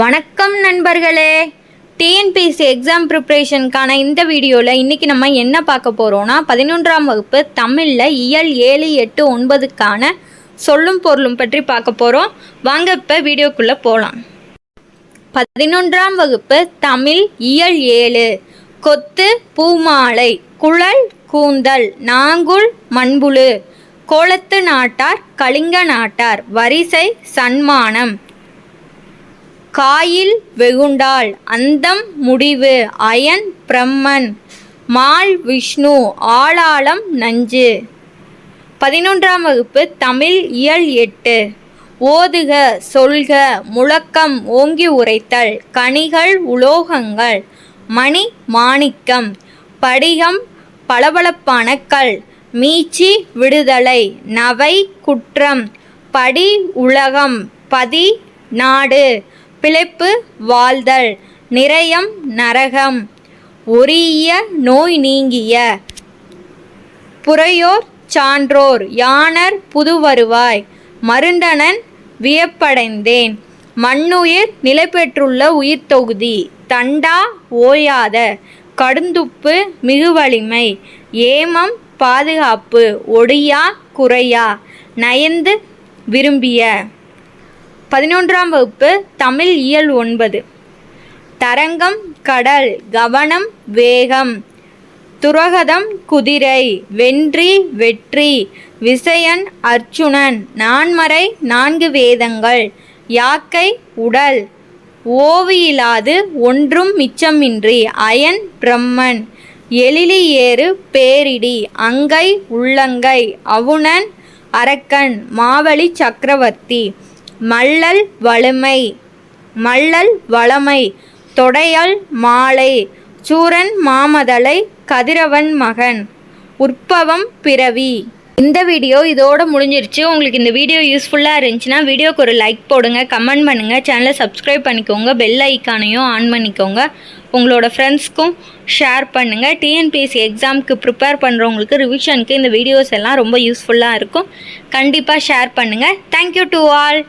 வணக்கம் நண்பர்களே, TNPSC exam ப்ரிப்ரேஷனுக்கான இந்த வீடியோவில் இன்றைக்கி நம்ம என்ன பார்க்க போகிறோன்னா 11ஆம் வகுப்பு தமிழில் இயல் 7, 8, 9க்கான சொல்லும் பொருளும் பற்றி பார்க்க போகிறோம். வாங்க இப்போ வீடியோக்குள்ளே போகலாம். 11ஆம் வகுப்பு தமிழ் இயல் 7 கொத்து பூமாலை, குழல் கூந்தல், நாங்குல் மண்புழு, கோலத்து நாட்டார், கலிங்க நாட்டார், வரிசை சன்மானம், காயில் வெகுண்டாள், அந்தம் முடிவு, அயன் பிரம்மன், மால் விஷ்ணு, ஆளாளம் நஞ்சு. 11ஆம் வகுப்பு தமிழ் இயல் 8 ஓதுக சொல்க, முழக்கம் ஓங்கி உரைத்தல், கனிகள் உலோகங்கள், மணி மாணிக்கம், படிகம் பளபளப்பான கல், மீச்சி விடுதலை, நவை குற்றம், படி உலகம், பதி நாடு, பிழைப்பு வாழ்தல், நிரயம் நரகம், ஒரிய நோய் நீங்கிய, புறையோர் சான்றோர், யானர் புதுவருவாய், மருண்டனன் வியப்படைந்தேன், மண்ணுயிர் நிலை பெற்றுள்ள உயிர் தொகுதி, தண்டா ஓயாத, கடுந்துப்பு மிகுவலிமை, ஏமம் பாதுகாப்பு, ஒடியா குறையா, நயந்து விரும்பிய. 11ஆம் வகுப்பு தமிழ் இயல் 9 தரங்கம் கடல், கவனம் வேகம், துரகதம் குதிரை, வென்றி வெற்றி, விசயன் அர்ச்சுனன், நான்மறை 4 வேதங்கள், யாக்கை உடல், ஓவியிலாது ஒன்றும் மிச்சமின்றி, அயன் பிரம்மன், எழிலி ஏறு பேரிடி, அங்கை உள்ளங்கை, அவுணன் அரக்கன், மாவலி சக்கரவர்த்தி, மல்லல் வளமை, தொடையல் மாலை, சூரன் மாமதலை, கதிரவன் மகன், உற்பவம் பிறவி. இந்த வீடியோ இதோட முடிஞ்சிருச்சு. உங்களுக்கு இந்த வீடியோ யூஸ்ஃபுல்லாக இருந்துச்சுன்னா வீடியோக்கு ஒரு லைக் போடுங்க, கமெண்ட் பண்ணுங்கள், சேனலை சப்ஸ்கிரைப் பண்ணிக்கோங்க, பெல் ஐக்கானையும் ஆன் பண்ணிக்கோங்க, உங்களோட ஃப்ரெண்ட்ஸ்க்கும் ஷேர் பண்ணுங்கள். டிஎன்பிஎஸ்சி எக்ஸாமுக்கு ப்ரிப்பேர் பண்ணுறவங்களுக்கு ரிவிஷனுக்கு இந்த வீடியோஸ் எல்லாம் ரொம்ப யூஸ்ஃபுல்லாக இருக்கும். கண்டிப்பாக ஷேர் பண்ணுங்கள். Thank you to all.